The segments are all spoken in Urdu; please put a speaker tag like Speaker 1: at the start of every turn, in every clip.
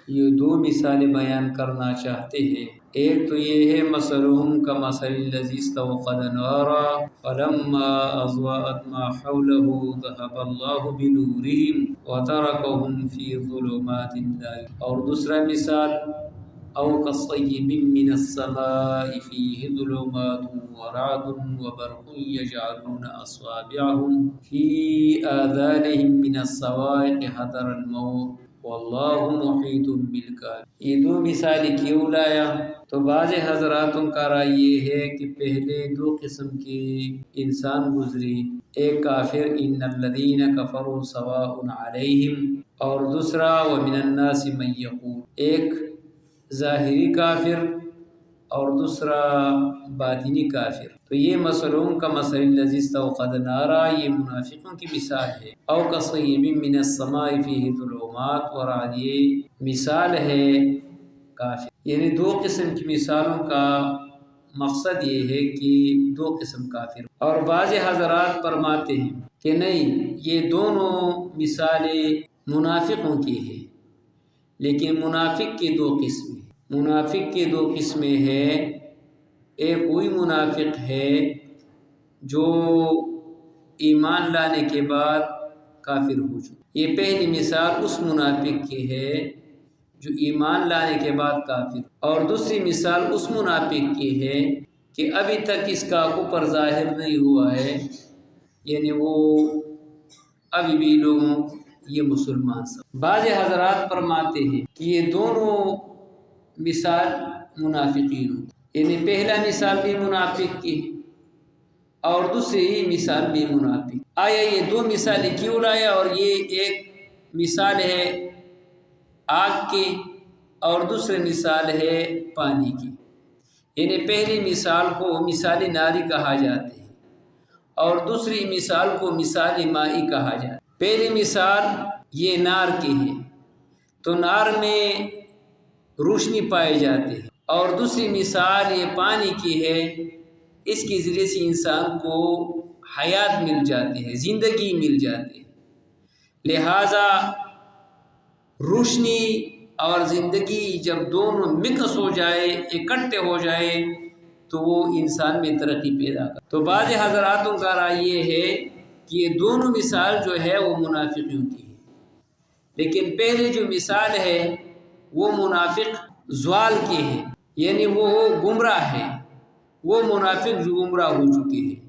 Speaker 1: یہ دو مثالیں بیان کرنا چاہتے ہیں۔ ایک تو یہ ہے مثلهم کمثل الذی استوقد نارا فلما اضاءت ما حوله ذهب اللہ بنورهم وترکهم فی ظلمات لا يبصرون۔ اور دوسرا مثال او کصیب من السماء فیہ ظلمات ورعد وبرق یجعلون اصابعهم فی آذانهم من الصواعق حذر الموت واللہ محیط بالکافرین۔ یہ دو مثالیں کیوں لایا؟ تو بعض حضراتوں کا رائے یہ ہے کہ پہلے دو قسم کے انسان گزری، ایک کافر ان الذین کفروا سواء علیہم، اور دوسرا ومن الناس من یقول، ایک ظاہری کافر اور دوسرا باطنی کافر۔ تو یہ مثلهم کمثل الذی استوقد نارا، یہ منافقوں کی مثال ہے۔ او کصیب من السماء فیہ ظلمات ورعد، یہ مثال ہے کافر۔ یعنی دو قسم کی مثالوں کا مقصد یہ ہے کہ دو قسم کافر۔ اور بعض حضرات فرماتے ہیں کہ نہیں، یہ دونوں مثالیں منافقوں کی ہیں، لیکن منافق کی دو قسمیں، منافق کی دو قسمیں ہیں۔ ایک وہی منافق ہے جو ایمان لانے کے بعد کافر ہو چکا، یہ پہلی مثال اس منافق کی ہے جو ایمان لانے کے بعد کافر، اور دوسری مثال اس منافق کی ہے کہ ابھی تک اس کا کفر ظاہر نہیں ہوا ہے، یعنی وہ ابھی بھی لوگوں یہ مسلمان سب۔ بعض حضرات فرماتے ہیں کہ یہ دونوں مثال منافقین ہوتی، یعنی پہلا مثال بھی منافق کی اور دوسری مثال بھی منافق۔ آیا یہ دو مثالیں کیوں لایا؟ اور یہ ایک مثال ہے آگ کی اور دوسری مثال ہے پانی کی، یعنی پہلی مثال کو مثال ناری کہا جاتا ہے اور دوسری مثال کو مثال مائی کہا جاتا ہے۔ پہلی مثال یہ نار کی ہے، تو نار میں روشنی پائی جاتی ہے، اور دوسری مثال یہ پانی کی ہے، اس کے ذریعے سے انسان کو حیات مل جاتی ہے، زندگی مل جاتی ہے۔ لہٰذا روشنی اور زندگی جب دونوں مکس ہو جائے، اکٹھے ہو جائے، تو وہ انسان میں ترقی پیدا کر۔ تو بعض حضراتوں کا رائے یہ ہے کہ یہ دونوں مثال جو ہے وہ منافقوں کی ہے، لیکن پہلے جو مثال ہے وہ منافق زوال کی ہے، یعنی وہ گمراہ ہے، وہ منافق جو گمراہ ہو چکے ہیں،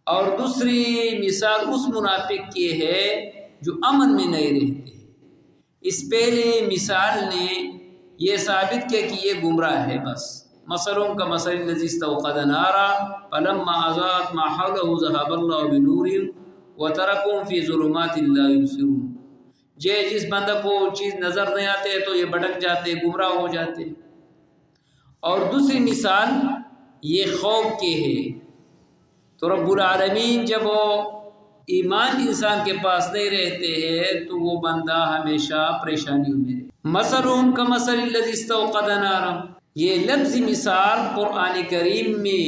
Speaker 1: اور دوسری مثال اس منافق کی ہے جو امن میں نہیں رہتے۔ اس پہلے مثال نے یہ ثابت کیا کہ یہ گمراہ ہے بس۔ مثلهم کمثل الذی استوقد نارا فلما اضاءت ما حوله ذهب اللہ بنورهم وترکهم فی ظلمات لا یبصرون۔ جس بندہ کو چیز نظر نہیں آتے تو یہ بھٹک جاتے، گمراہ ہو جاتے۔ اور دوسری مثال یہ خوف کی ہے، تو رب العالمین جب وہ ایمان انسان کے پاس نہیں رہتے ہیں تو وہ بندہ ہمیشہ پریشانیوں میں رہے۔ مثلهم کمثل الذی استوقد نارا، یہ لفظ مثال قرآن کریم میں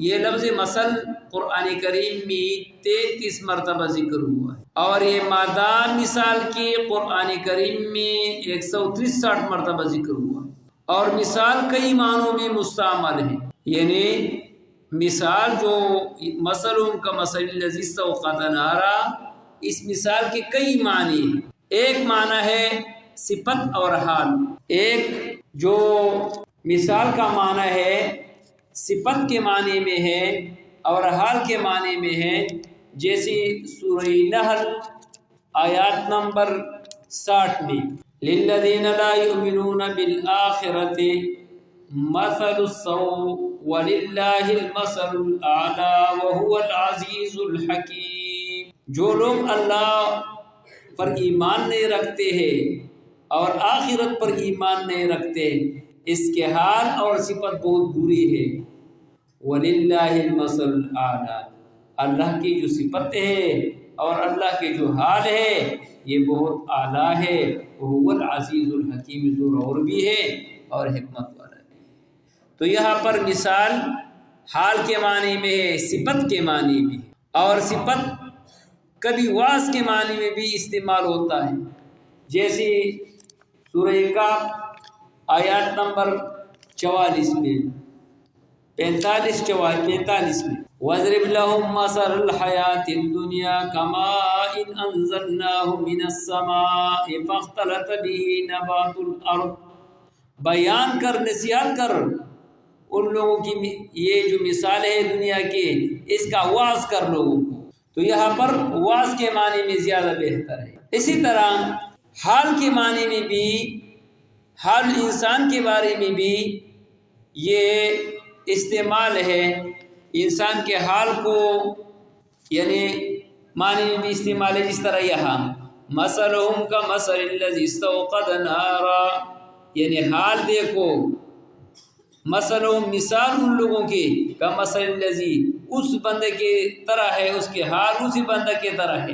Speaker 1: یہ لفظ مثل قرآن کریم میں 33 مرتبہ ذکر ہوا ہے، اور یہ مادہ مثال کی قرآن کریم میں 163 مرتبہ ذکر ہوا ہے، اور مثال کئی معنوں میں مستعمل ہے۔ یعنی مثال جو مثلهم کمثل الذی استوقد نارا، اس مثال کے کئی معنی ہیں۔ ایک معنی ہے صفت اور حال، ایک جو مثال کا معنی ہے صفت کے معنی میں ہے اور حال کے معنی میں ہے، جیسے سورہ نحل آیات نمبر 60 میں للذین لا یؤمنون بالآخرۃ مثل السوء وللہ المثل الاعلی وہو العزیز الحکیم۔ جو لوگ اللہ پر ایمان نہیں رکھتے ہیں اور آخرت پر ایمان نہیں رکھتے، اس کے حال اور صفت بہت بری ہے۔ وَلِلَّهِ الْمَثَلُ الْأَعْلَى، اللہ کی جو صفت ہے اور اللہ کے جو حال ہے یہ بہت اعلیٰ ہے۔ وَهُوَ الْعَزِيزُ الْحَكِيمُ، زور بھی ہے اور حکمت والا بھی ہے۔ تو یہاں پر مثال حال کے معنی میں ہے، صفت کے معنی میں، اور صفت کبھی واس کے معنی میں بھی استعمال ہوتا ہے۔ جیسے سورہ کاف آیات نمبر 44 میں 45 میں وَاضْرِبْ لَهُمْ مَثَلَ الْحَيَاةِ الدُّنْيَا كَمَاءٍ أَنزَلْنَاهُ مِنَ السَّمَاءِ فَاخْتَلَطَ بِهِ نَبَاتُ الْأَرْضِ، بیان کر، نصیحت کر ان لوگوں کی یہ جو مثال ہے دنیا کی، اس کا واعظ کر لوگوں کو۔ تو یہاں پر واعظ کے معنی میں زیادہ بہتر ہے۔ اسی طرح حال کے معنی میں بھی، حال انسان کے بارے میں بھی یہ استعمال ہے، انسان کے حال کو یعنی معنی میں بھی استعمال ہے، جس طرح یہاں مَثَلُهُمْ كَمَثَلِ الَّذِي اسْتَوْقَدَ نَارًا، یعنی حال دیکھو، مثلہم مثال ان لوگوں کی، کَمَثَلِ الَّذِي اس بندے کی طرح ہے، اس کے حال اسی بندے کی طرح ہے۔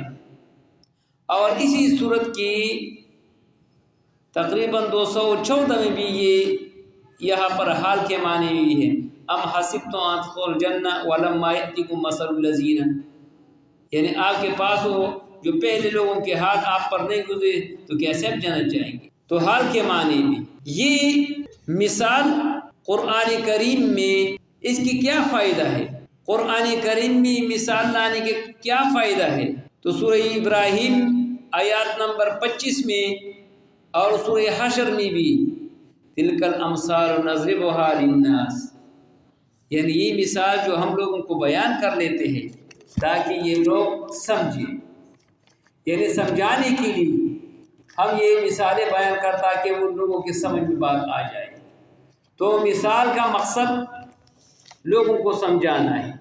Speaker 1: اور اسی صورت کی تقریباً 214 میں بھی یہ یہاں پر حال کے معنی بھی ہے، ام حسبتم ان تدخلوا الجنہ ولما یأتکم مثل الذین، یعنی آپ کے پاس وہ جو پہلے لوگوں کے حال آپ پر نہیں گزرے تو کیسے آپ جنت جائیں گے۔ تو حال کے معنی میں یہ مثال قرآن کریم میں اس کی کیا فائدہ ہے، قرآن کریم میں مثال لانے کے کیا فائدہ ہے؟ تو سورہ ابراہیم آیات نمبر 25 میں اور سورہ حشر میں بھی تلک الامثال نضربها للناس، یعنی یہ مثال جو ہم لوگوں کو بیان کر لیتے ہیں تاکہ یہ لوگ سمجھیں، یعنی سمجھانے کے لیے ہم یہ مثالیں بیان کرتا کہ ان لوگوں کے سمجھ میں بات آ جائے۔ تو مثال کا مقصد لوگوں کو سمجھانا ہے،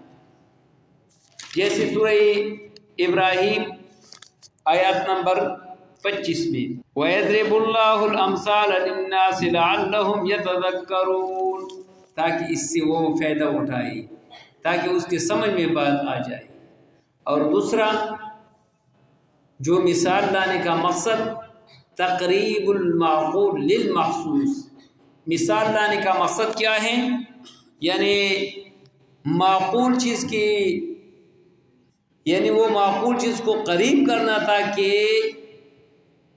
Speaker 1: جیسے سورہ ابراہیم آیات نمبر 25 میں وَيَضْرِبُ اللَّهُ الْأَمْثَالَ لِلنَّاسِ لَعَلَّهُمْ يَتَذَكَّرُونَ، تاکہ اس سے وہ فائدہ اٹھائے، تاکہ اس کے سمجھ میں بات آ جائے۔ اور دوسرا جو مثال لانے کا مقصد تقریب المعقول للمحسوس، مثال لانے کا مقصد کیا ہے؟ یعنی معقول چیز کی، یعنی وہ معقول چیز کو قریب کرنا تھا کہ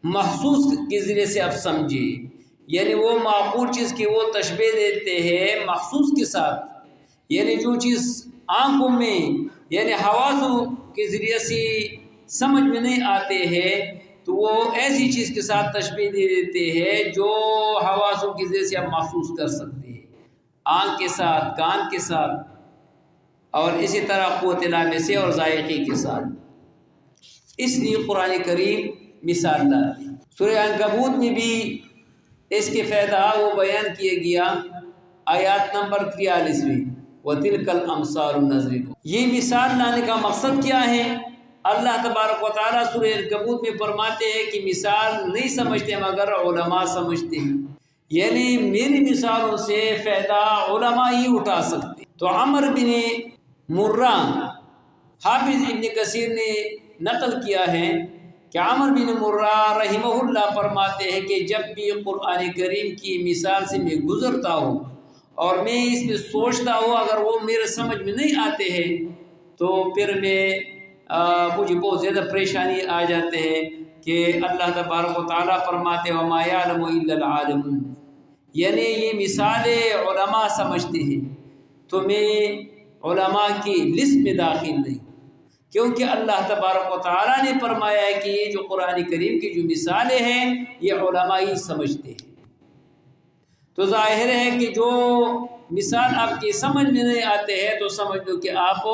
Speaker 1: محسوس کے ذریعے سے آپ سمجھیں، یعنی وہ معقول چیز کی وہ تشبیہ دیتے ہیں محسوس کے ساتھ، یعنی جو چیز آنکھوں میں یعنی حواسوں کے ذریعے سے سمجھ میں نہیں آتے ہیں تو وہ ایسی چیز کے ساتھ تشبیہ دے دیتے ہیں جو حواسوں کے ذریعے سے آپ محسوس کر سکتے ہیں، آنکھ کے ساتھ، کان کے ساتھ، اور اسی طرح قوت لامسے اور ذائقے کے ساتھ۔ اس لیے قرآن کریم مثال لاتے ہیں۔ سورہ عنکبوت میں بھی اس کے فائدہ وہ بیان کیا گیا آیات نمبر 43 میں وَتِلْكَ الْأَمْثَالُ نَضْرِبُهَا، یہ مثال لانے کا مقصد کیا ہے؟ اللہ تبارک و تعالیٰ سورہ عنکبوت میں فرماتے ہیں کہ مثال نہیں سمجھتے مگر علماء سمجھتے ہیں، یعنی میری مثالوں سے فائدہ علماء ہی اٹھا سکتے۔ تو عمر بن مرہ، حافظ ابن کثیر نے نقل کیا ہے کہ عمر بن مرہ رحمہ اللہ فرماتے ہیں کہ جب بھی قرآن کریم کی مثال سے میں گزرتا ہوں اور میں اس میں سوچتا ہوں، اگر وہ میرے سمجھ میں نہیں آتے ہیں تو پھر مجھے بہت زیادہ پریشانی آ جاتے ہیں کہ اللہ تبارک و تعالیٰ فرماتے ہیں وَمَا يَعْلَمُ إِلَّا الْعَالِمُونَ، یعنی یہ مثالیں علماء سمجھتے ہیں، تو میں علماء کی لسٹ میں داخل نہیں، کیونکہ اللہ تبارک و تعالیٰ نے فرمایا ہے کہ یہ جو قرآن کریم کی جو مثالیں ہیں یہ علماء ہی سمجھتے ہیں۔ تو ظاہر ہے کہ جو مثال آپ کی سمجھ میں نہیں آتے ہیں تو سمجھ لو کہ آپ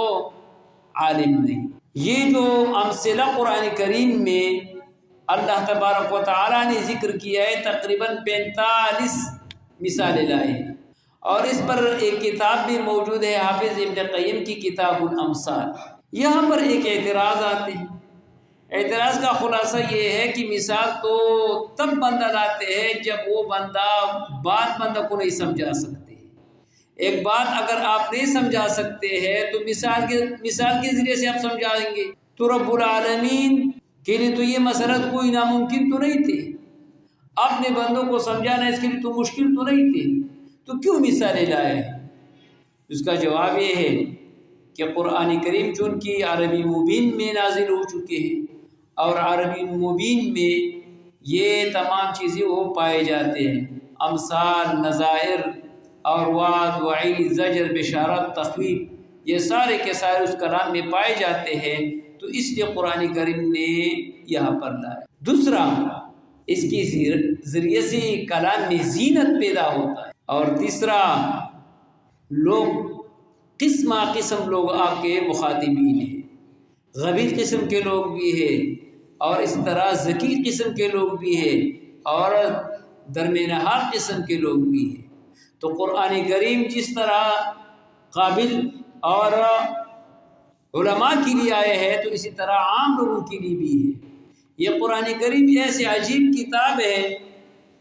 Speaker 1: عالم نہیں۔ یہ جو امثلہ قرآن کریم میں اللہ تبارک و تعالیٰ نے ذکر کیا ہے تقریباً 45 مثالیں لائے ہیں، اور اس پر ایک کتاب بھی موجود ہے حافظ ابن قیم کی کتاب الامثال۔ یہاں پر ایک اعتراض آتے ہیں، اعتراض کا خلاصہ یہ ہے کہ مثال تو تب بندہ لاتے ہیں جب وہ بات بندہ کو نہیں سمجھا سکتے۔ ایک بات اگر آپ نہیں سمجھا سکتے ہیں تو مثال کے ذریعے سے آپ سمجھائیں گے۔ تو رب العالمین کے لیے تو یہ مسئلہ کوئی ناممکن تو نہیں تھی، اپنے بندوں کو سمجھانا اس کے لیے تو مشکل تو نہیں تھی، تو کیوں مثالیں لائے ہیں؟ اس کا جواب یہ ہے کہ قرآن کریم چونکہ عربی مبین میں نازل ہو چکے ہیں، اور عربی مبین میں یہ تمام چیزیں وہ پائے جاتے ہیں، امثال، نظائر اور وعد، وعید، زجر، بشارت، تخویف، یہ سارے کے سارے اس کلام میں پائے جاتے ہیں، تو اس لیے قرآن کریم نے یہاں پر لایا۔ دوسرا، اس کی ذریعے سے کلام میں زینت پیدا ہوتا ہے، اور تیسرا، لوگ قسم قسم لوگ آپ کے مخاطبین ہیں، غبی قسم کے لوگ بھی ہیں، اور اس طرح ذکی قسم کے لوگ بھی ہیں، اور درمیانہ قسم کے لوگ بھی ہیں۔ تو قرآن کریم جس طرح قابل اور علماء کے لیے آئے ہیں، تو اسی طرح عام لوگوں کے لیے بھی ہے۔ یہ قرآن کریم ایسی عجیب کتاب ہے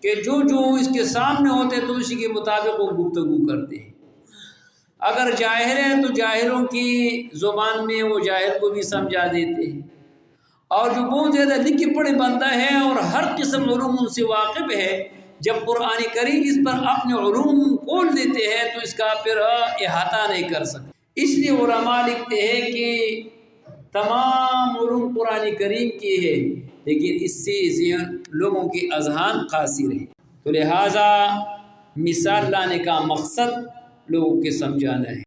Speaker 1: کہ جو اس کے سامنے ہوتے تو اسی کے مطابق وہ گفتگو کرتے ہیں۔ اگر جاہل ہے تو جاہلوں کی زبان میں وہ جاہل کو بھی سمجھا دیتے ہیں، اور جو بہت زیادہ لکھے پڑھے بندہ ہے اور ہر قسم علوم ان سے واقف ہے، جب قرآن کریم اس پر اپنے علوم کھول دیتے ہیں تو اس کا پھر احاطہ نہیں کر سکتے۔ اس لیے علماء لکھتے ہیں کہ تمام علوم قرآن کریم کی ہے، لیکن اس سے لوگوں کی اذہان قاصر ہے، تو لہٰذا مثال لانے کا مقصد لوگوں کے سمجھانا ہے۔